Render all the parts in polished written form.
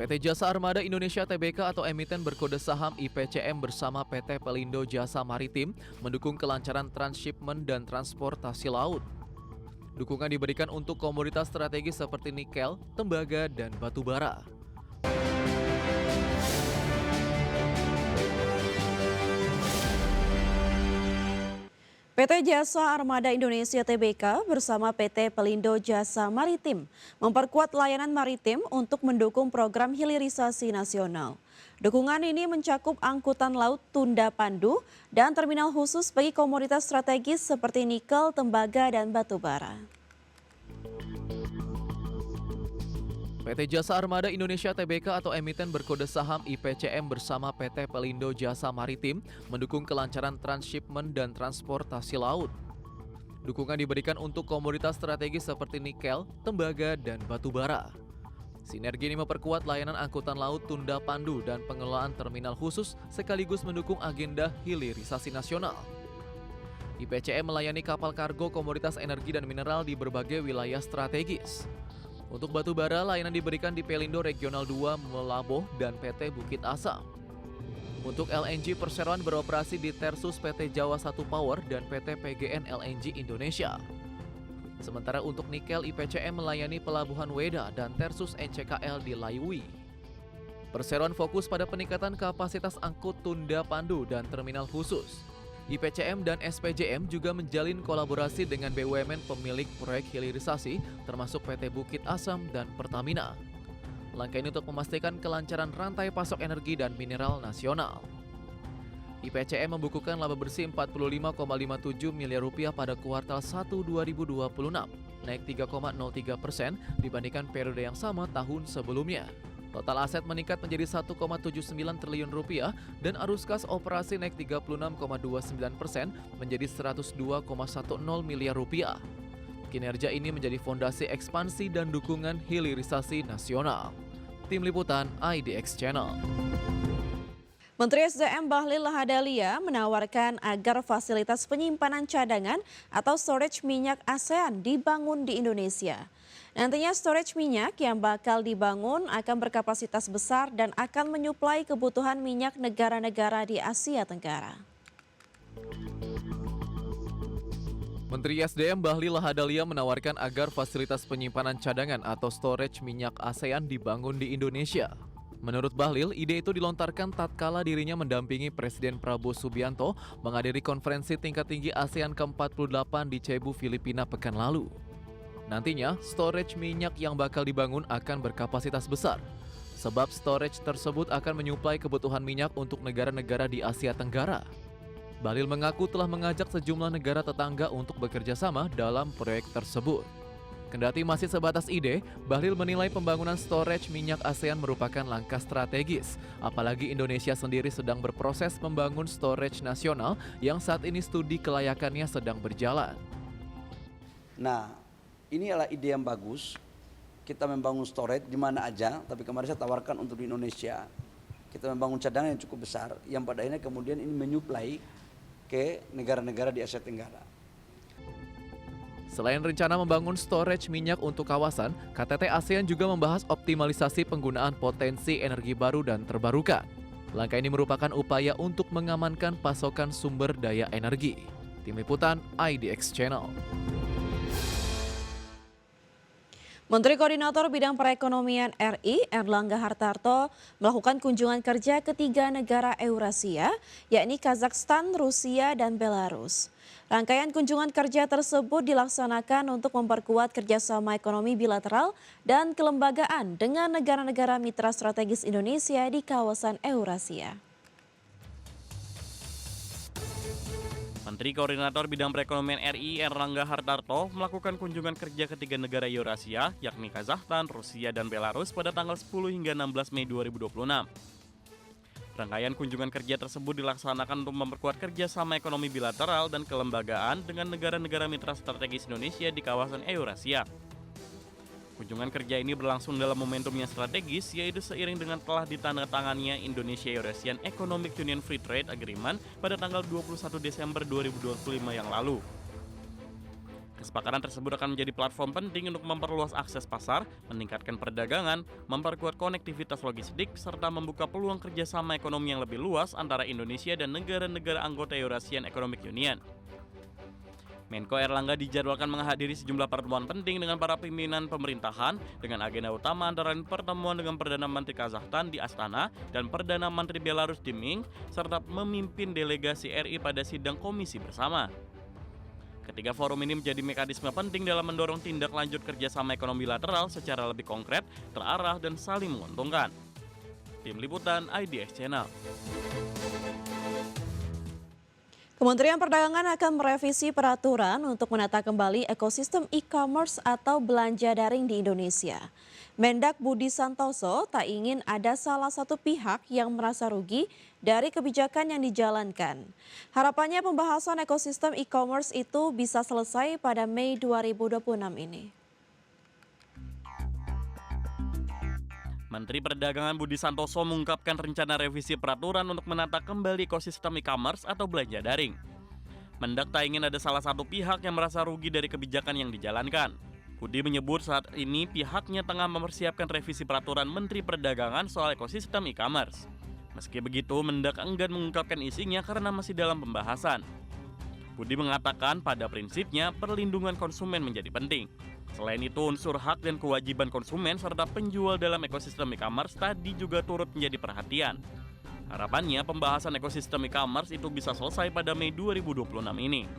PT Jasa Armada Indonesia Tbk atau emiten berkode saham IPCM bersama PT Pelindo Jasa Maritim mendukung kelancaran transshipment dan transportasi laut. Dukungan diberikan untuk komoditas strategis seperti nikel, tembaga, dan batu bara. PT Jasa Armada Indonesia Tbk bersama PT Pelindo Jasa Maritim memperkuat layanan maritim untuk mendukung program hilirisasi nasional. Dukungan ini mencakup angkutan laut tunda pandu dan terminal khusus bagi komoditas strategis seperti nikel, tembaga, dan batu bara. PT Jasa Armada Indonesia Tbk atau emiten berkode saham IPCM bersama PT Pelindo Jasa Maritim mendukung kelancaran transshipment dan transportasi laut. Dukungan diberikan untuk komoditas strategis seperti nikel, tembaga, dan batu bara. Sinergi ini memperkuat layanan angkutan laut tunda pandu dan pengelolaan terminal khusus sekaligus mendukung agenda hilirisasi nasional. IPCM melayani kapal kargo komoditas energi dan mineral di berbagai wilayah strategis. Untuk batu bara, layanan diberikan di Pelindo Regional 2 Melaboh dan PT Bukit Asam. Untuk LNG, perseroan beroperasi di Tersus PT Jawa 1 Power dan PT PGN LNG Indonesia. Sementara untuk nikel, IPCM melayani Pelabuhan Weda dan Tersus NCKL di Laiwi. Perseroan fokus pada peningkatan kapasitas angkut tunda pandu dan terminal khusus. IPCM dan SPJM juga menjalin kolaborasi dengan BUMN pemilik proyek hilirisasi termasuk PT Bukit Asam dan Pertamina. Langkah ini untuk memastikan kelancaran rantai pasok energi dan mineral nasional. IPCM membukukan laba bersih 45,57 miliar rupiah pada kuartal 1 2026, naik 3,03% dibandingkan periode yang sama tahun sebelumnya. Total aset meningkat menjadi 1,79 triliun rupiah dan arus kas operasi naik 36,29% menjadi 102,10 miliar rupiah. Kinerja ini menjadi fondasi ekspansi dan dukungan hilirisasi nasional. Tim Liputan IDX Channel. Menteri SDM Bahlil Lahadalia menawarkan agar fasilitas penyimpanan cadangan atau storage minyak ASEAN dibangun di Indonesia. Nantinya storage minyak yang bakal dibangun akan berkapasitas besar dan akan menyuplai kebutuhan minyak negara-negara di Asia Tenggara. Menteri SDM Bahlil Lahadalia menawarkan agar fasilitas penyimpanan cadangan atau storage minyak ASEAN dibangun di Indonesia. Menurut Bahlil, ide itu dilontarkan tatkala dirinya mendampingi Presiden Prabowo Subianto menghadiri konferensi tingkat tinggi ASEAN ke-48 di Cebu, Filipina pekan lalu. Nantinya, storage minyak yang bakal dibangun akan berkapasitas besar. Sebab storage tersebut akan menyuplai kebutuhan minyak untuk negara-negara di Asia Tenggara. Bahlil mengaku telah mengajak sejumlah negara tetangga untuk bekerja sama dalam proyek tersebut. Kendati masih sebatas ide, Bahlil menilai pembangunan storage minyak ASEAN merupakan langkah strategis. Apalagi Indonesia sendiri sedang berproses membangun storage nasional yang saat ini studi kelayakannya sedang berjalan. Nah, ini adalah ide yang bagus. Kita membangun storage di mana aja, tapi kemarin saya tawarkan untuk di Indonesia. Kita membangun cadangan yang cukup besar, yang pada akhirnya kemudian ini menyuplai ke negara-negara di Asia Tenggara. Selain rencana membangun storage minyak untuk kawasan, KTT ASEAN juga membahas optimalisasi penggunaan potensi energi baru dan terbarukan. Langkah ini merupakan upaya untuk mengamankan pasokan sumber daya energi. Tim Liputan IDX Channel. Menteri Koordinator Bidang Perekonomian RI Erlangga Hartarto melakukan kunjungan kerja ke 3 negara Eurasia, yakni Kazakhstan, Rusia, dan Belarus. Rangkaian kunjungan kerja tersebut dilaksanakan untuk memperkuat kerjasama ekonomi bilateral dan kelembagaan dengan negara-negara mitra strategis Indonesia di kawasan Eurasia. Menteri Koordinator Bidang Perekonomian RI Erlangga Hartarto melakukan kunjungan kerja ke 3 negara Eurasia, yakni Kazakhstan, Rusia, dan Belarus pada tanggal 10 hingga 16 Mei 2026. Rangkaian kunjungan kerja tersebut dilaksanakan untuk memperkuat kerjasama ekonomi bilateral dan kelembagaan dengan negara-negara mitra strategis Indonesia di kawasan Eurasia. Kunjungan kerja ini berlangsung dalam momentum yang strategis, yaitu seiring dengan telah ditandatangannya Indonesia-Eurasian Economic Union Free Trade Agreement pada tanggal 21 Desember 2025 yang lalu. Kesepakatan tersebut akan menjadi platform penting untuk memperluas akses pasar, meningkatkan perdagangan, memperkuat konektivitas logistik, serta membuka peluang kerjasama ekonomi yang lebih luas antara Indonesia dan negara-negara anggota Eurasian Economic Union. Menko Erlangga dijadwalkan menghadiri sejumlah pertemuan penting dengan para pimpinan pemerintahan dengan agenda utama antara lain pertemuan dengan Perdana Menteri Kazakhstan di Astana dan Perdana Menteri Belarus di Minsk, serta memimpin delegasi RI pada sidang komisi bersama. Ketiga forum ini menjadi mekanisme penting dalam mendorong tindak lanjut kerjasama ekonomi bilateral secara lebih konkret, terarah, dan saling menguntungkan. Tim Liputan IDX Channel. Kementerian Perdagangan akan merevisi peraturan untuk menata kembali ekosistem e-commerce atau belanja daring di Indonesia. Mendak Budi Santoso tak ingin ada salah satu pihak yang merasa rugi dari kebijakan yang dijalankan. Harapannya pembahasan ekosistem e-commerce itu bisa selesai pada Mei 2026 ini. Menteri Perdagangan Budi Santoso mengungkapkan rencana revisi peraturan untuk menata kembali ekosistem e-commerce atau belanja daring. Mendak tak ingin ada salah satu pihak yang merasa rugi dari kebijakan yang dijalankan. Budi menyebut saat ini pihaknya tengah mempersiapkan revisi peraturan Menteri Perdagangan soal ekosistem e-commerce. Meski begitu, Mendak enggan mengungkapkan isinya karena masih dalam pembahasan. Budi mengatakan pada prinsipnya perlindungan konsumen menjadi penting. Selain itu, unsur hak dan kewajiban konsumen serta penjual dalam ekosistem e-commerce tadi juga turut menjadi perhatian. Harapannya pembahasan ekosistem e-commerce itu bisa selesai pada Mei 2026 ini.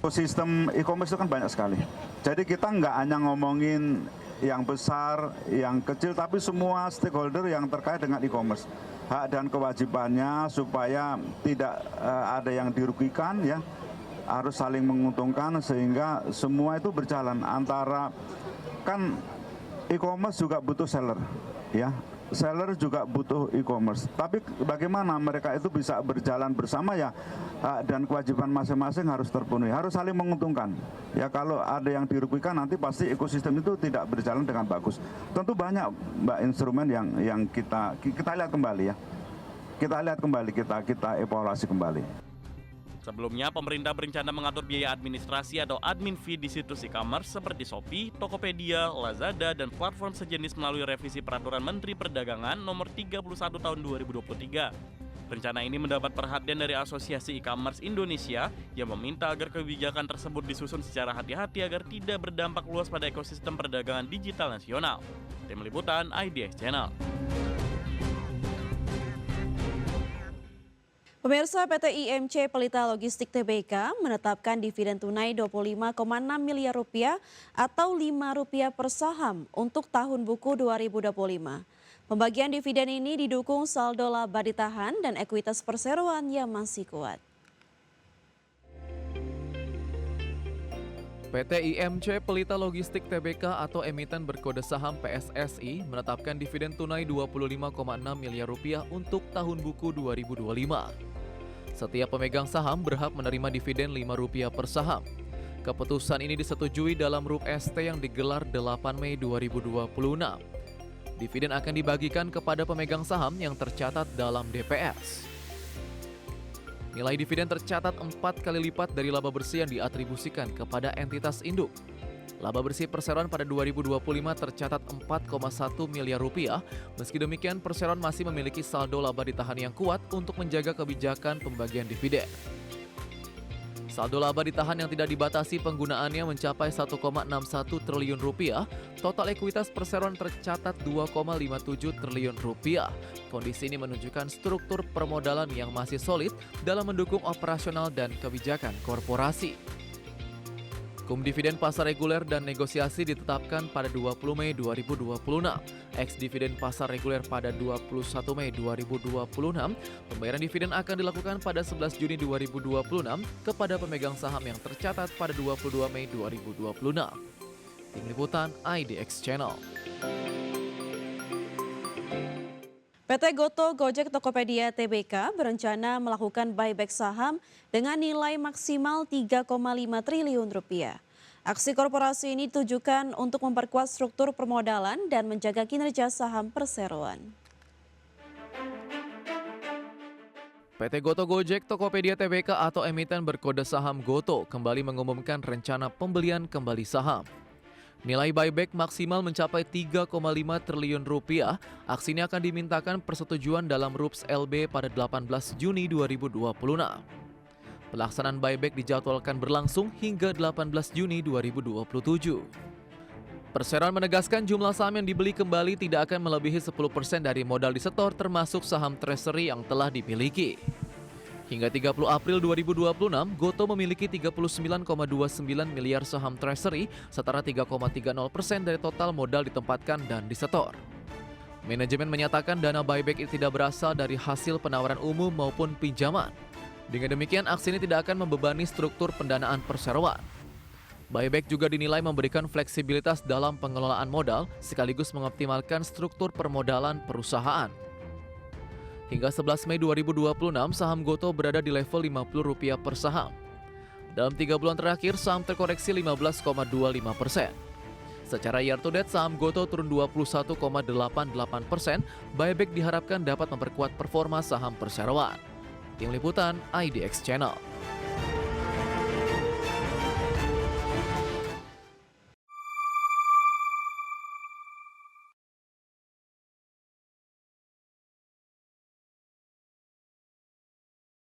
Ekosistem e-commerce itu kan banyak sekali. Jadi kita nggak hanya ngomongin yang besar, yang kecil, tapi semua stakeholder yang terkait dengan e-commerce. Hak dan kewajibannya supaya tidak ada yang dirugikan, ya, harus saling menguntungkan sehingga semua itu berjalan. Antara kan e-commerce juga butuh seller, ya. Seller juga butuh e-commerce. Tapi bagaimana mereka itu bisa berjalan bersama, ya, hak dan kewajiban masing-masing harus terpenuhi, harus saling menguntungkan. Ya, kalau ada yang dirugikan nanti pasti ekosistem itu tidak berjalan dengan bagus. Tentu banyak instrumen yang kita lihat kembali, ya. Kita lihat kembali, kita evaluasi kembali. Sebelumnya, pemerintah berencana mengatur biaya administrasi atau admin fee di situs e-commerce seperti Shopee, Tokopedia, Lazada, dan platform sejenis melalui revisi Peraturan Menteri Perdagangan Nomor 31 Tahun 2023. Rencana ini mendapat perhatian dari Asosiasi E-commerce Indonesia yang meminta agar kebijakan tersebut disusun secara hati-hati agar tidak berdampak luas pada ekosistem perdagangan digital nasional. Tim Liputan IDX Channel. Pemirsa, PT IMC Pelita Logistik Tbk menetapkan dividen tunai 25,6 miliar rupiah atau Rp5 per saham untuk tahun buku 2025. Pembagian dividen ini didukung saldo laba ditahan dan ekuitas perseroan yang masih kuat. PT IMC Pelita Logistik Tbk atau emiten berkode saham PSSI menetapkan dividen tunai Rp25,6 miliar untuk tahun buku 2025. Setiap pemegang saham berhak menerima dividen Rp5 per saham. Keputusan ini disetujui dalam RUP ST yang digelar 8 Mei 2026. Dividen akan dibagikan kepada pemegang saham yang tercatat dalam DPS. Nilai dividen tercatat 4 kali lipat dari laba bersih yang diatribusikan kepada entitas induk. Laba bersih perseroan pada 2025 tercatat Rp4,1 miliar. Meski demikian, perseroan masih memiliki saldo laba ditahan yang kuat untuk menjaga kebijakan pembagian dividen. Saldo laba ditahan yang tidak dibatasi penggunaannya mencapai Rp1,61 triliun. Total ekuitas perseroan tercatat Rp2,57 triliun. Kondisi ini menunjukkan struktur permodalan yang masih solid dalam mendukung operasional dan kebijakan korporasi. Hukum dividen pasar reguler dan negosiasi ditetapkan pada 20 Mei 2026. Ex-dividen pasar reguler pada 21 Mei 2026. Pembayaran dividen akan dilakukan pada 11 Juni 2026 kepada pemegang saham yang tercatat pada 22 Mei 2026. Tim Liputan IDX Channel. PT Goto Gojek Tokopedia Tbk berencana melakukan buyback saham dengan nilai maksimal Rp3,5 triliun. Aksi korporasi ini ditujukan untuk memperkuat struktur permodalan dan menjaga kinerja saham perseroan. PT Goto Gojek, Tokopedia Tbk atau emiten berkode saham GOTO kembali mengumumkan rencana pembelian kembali saham. Nilai buyback maksimal mencapai 3,5 triliun rupiah. Aksi ini akan dimintakan persetujuan dalam RUPS LB pada 18 Juni 2026. Pelaksanaan buyback dijadwalkan berlangsung hingga 18 Juni 2027. Perseroan menegaskan jumlah saham yang dibeli kembali tidak akan melebihi 10% dari modal disetor termasuk saham treasury yang telah dimiliki. Hingga 30 April 2026, GOTO memiliki 39,29 miliar saham treasury, setara 3,30% dari total modal ditempatkan dan disetor. Manajemen menyatakan dana buyback ini tidak berasal dari hasil penawaran umum maupun pinjaman. Dengan demikian, aksi ini tidak akan membebani struktur pendanaan perseroan. Buyback juga dinilai memberikan fleksibilitas dalam pengelolaan modal sekaligus mengoptimalkan struktur permodalan perusahaan. Hingga 11 Mei 2026, saham GOTO berada di level Rp50 per saham. Dalam 3 bulan terakhir, saham terkoreksi 15,25%. Secara year to date, saham GOTO turun 21,88%. Buyback diharapkan dapat memperkuat performa saham perseroan. Tim Liputan IDX Channel.